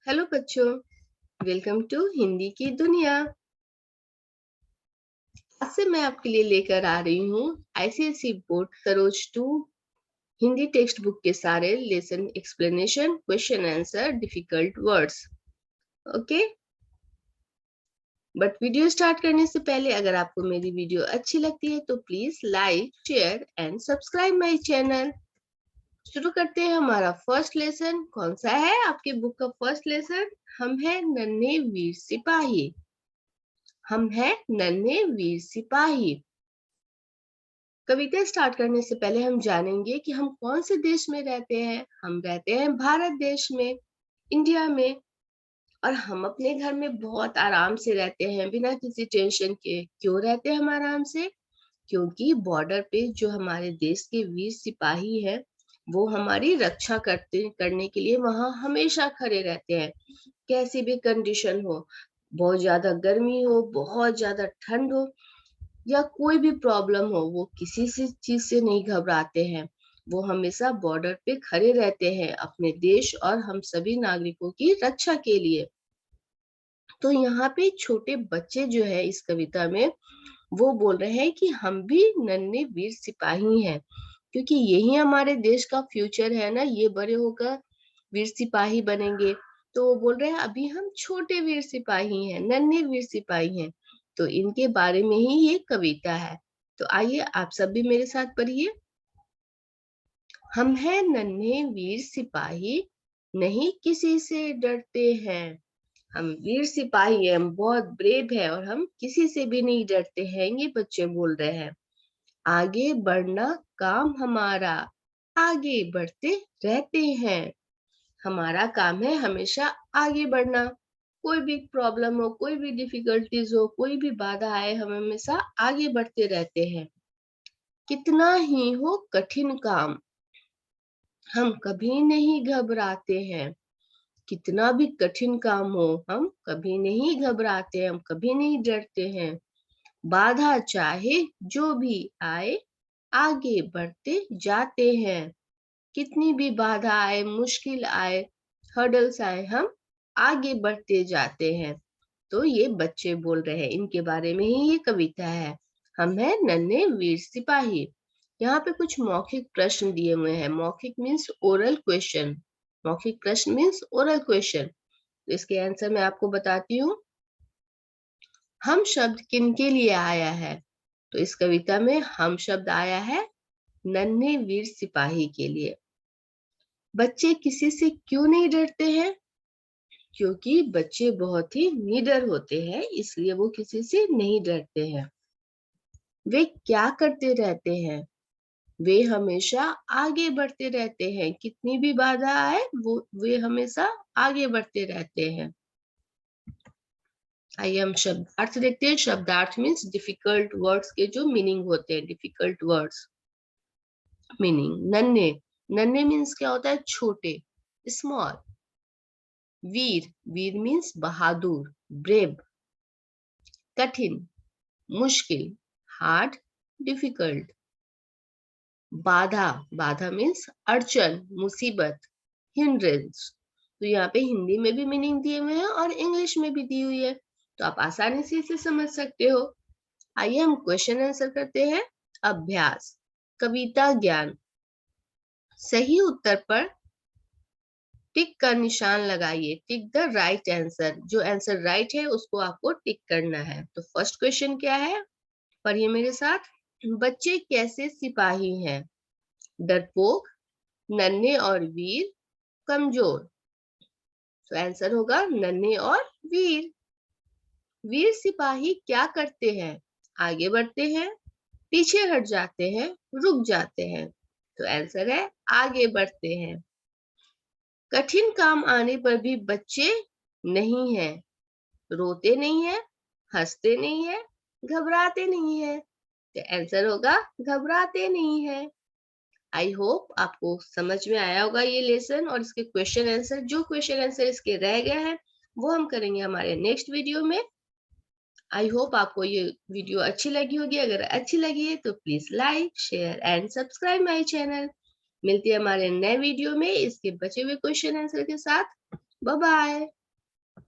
Hello बच्चों, welcome to Hindi की दुनिया। आज से मैं आपके लिए लेकर आ रही हूँ ICSE board Saroj 2 Hindi text book के सारे lesson explanation, question answer, difficult words. Okay, but video start करने से पहले अगर आपको मेरी वीडियो अच्छी लगती है तो please like, share and subscribe my channel. शुरू करते हैं हमारा फर्स्ट लेसन। कौन सा है आपके बुक का फर्स्ट लेसन? हम है नन्हे वीर सिपाही। हम है नन्हे वीर सिपाही। कविता स्टार्ट करने से पहले हम जानेंगे कि हम कौन से देश में रहते हैं। हम रहते हैं भारत देश में, इंडिया में। और हम अपने घर में बहुत आराम से रहते हैं, बिना किसी टेंशन के। क्यों रहते हैं हम आराम से? क्योंकि बॉर्डर पे जो हमारे देश के वीर सिपाही हैं, वो हमारी रक्षा करने के लिए वहां हमेशा खड़े रहते हैं। कैसी भी कंडीशन हो, बहुत ज्यादा गर्मी हो, बहुत ज्यादा ठंड हो, या कोई भी प्रॉब्लम हो, वो किसी से चीज से नहीं घबराते हैं। वो हमेशा बॉर्डर पे खड़े रहते हैं अपने देश और हम सभी नागरिकों की रक्षा के लिए। तो यहाँ पे छोटे बच्चे जो है इस कविता में, वो बोल रहे हैं कि हम भी नन्हे वीर सिपाही हैं, क्योंकि यही हमारे देश का फ्यूचर है ना। ये बड़े होकर वीर सिपाही बनेंगे। तो वो बोल रहे हैं अभी हम छोटे वीर सिपाही हैं, नन्हे वीर सिपाही हैं। तो इनके बारे में ही ये कविता है। तो आइए आप सब भी मेरे साथ पढ़िए। हम हैं नन्हे वीर सिपाही, नहीं किसी से डरते हैं। हम वीर सिपाही हैं, हम बहुत ब्रेव है और हम किसी से भी नहीं डरते हैं। ये बच्चे बोल रहे हैं। आगे बढ़ना काम हमारा, आगे बढ़ते रहते हैं। हमारा काम है हमेशा आगे बढ़ना। कोई भी प्रॉब्लम हो, कोई भी डिफिकल्टीज हो, कोई भी बाधा आए, हम हमेशा आगे बढ़ते रहते हैं। कितना ही हो कठिन काम, हम कभी नहीं घबराते हैं। कितना भी कठिन काम हो, हम कभी नहीं घबराते हैं, हम कभी नहीं डरते हैं। बाधा चाहे जो भी आए, आगे बढ़ते जाते हैं। कितनी भी बाधा आए, मुश्किल आए, हर्डल्स आए, हम आगे बढ़ते जाते हैं। तो ये बच्चे बोल रहे हैं, इनके बारे में ही ये कविता है। हम हैं नन्हे वीर सिपाही। यहाँ पे कुछ मौखिक प्रश्न दिए हुए हैं। मौखिक मीन्स ओरल क्वेश्चन। मौखिक प्रश्न मीन्स ओरल क्वेश्चन। तो इसके आंसर मैं आपको बताती हूँ। हम शब्द किनके लिए आया है? तो इस कविता में हम शब्द आया है नन्हे वीर सिपाही के लिए। बच्चे किसी से क्यों नहीं डरते हैं? क्योंकि बच्चे बहुत ही निडर होते हैं, इसलिए वो किसी से नहीं डरते हैं। वे क्या करते रहते हैं? वे हमेशा आगे बढ़ते रहते हैं। कितनी भी बाधा आए, वे हमेशा आगे बढ़ते रहते हैं। आइए हम शब्दार्थ देखते हैं। शब्दार्थ मीन्स डिफिकल्ट वर्ड्स के जो मीनिंग होते हैं, डिफिकल्ट वर्ड्स। मीनिंग नन्हे। नन्हे मीन्स क्या होता है? छोटे, स्मॉल। वीर, वीर मीन्स बहादुर, ब्रेव। कठिन, मुश्किल, हार्ड, डिफिकल्ट। बाधा, बाधा मीन्स अड़चन, मुसीबत, हिंड्रेंस। तो यहाँ पे हिंदी में भी मीनिंग दिए हुए हैं और इंग्लिश में भी दी हुई है, तो आप आसानी से इसे समझ सकते हो। आइए हम क्वेश्चन आंसर करते हैं। अभ्यास, कविता ज्ञान। सही उत्तर पर टिक का निशान लगाइए। Tick the right answer. जो आंसर राइट है उसको आपको टिक करना है। तो फर्स्ट क्वेश्चन क्या है, पढ़िए मेरे साथ। बच्चे कैसे सिपाही हैं? डरपोक, नन्हे और वीर, कमजोर। तो आंसर होगा नन्हे और वीर। वीर सिपाही क्या करते हैं? आगे बढ़ते हैं, पीछे हट जाते हैं, रुक जाते हैं। तो आंसर है आगे बढ़ते हैं। कठिन काम आने पर भी बच्चे नहीं हैं, रोते नहीं है, हंसते नहीं है, घबराते नहीं है। तो आंसर होगा घबराते नहीं है। आई होप आपको समझ में आया होगा ये लेसन और इसके क्वेश्चन आंसर। जो क्वेश्चन आंसर इसके रह गए हैं वो हम करेंगे हमारे नेक्स्ट वीडियो में। आई होप आपको ये वीडियो अच्छी लगी होगी। अगर अच्छी लगी है तो please like, share and subscribe my channel. मिलती है हमारे नए वीडियो में इसके बचे हुए क्वेश्चन आंसर के साथ। Bye bye.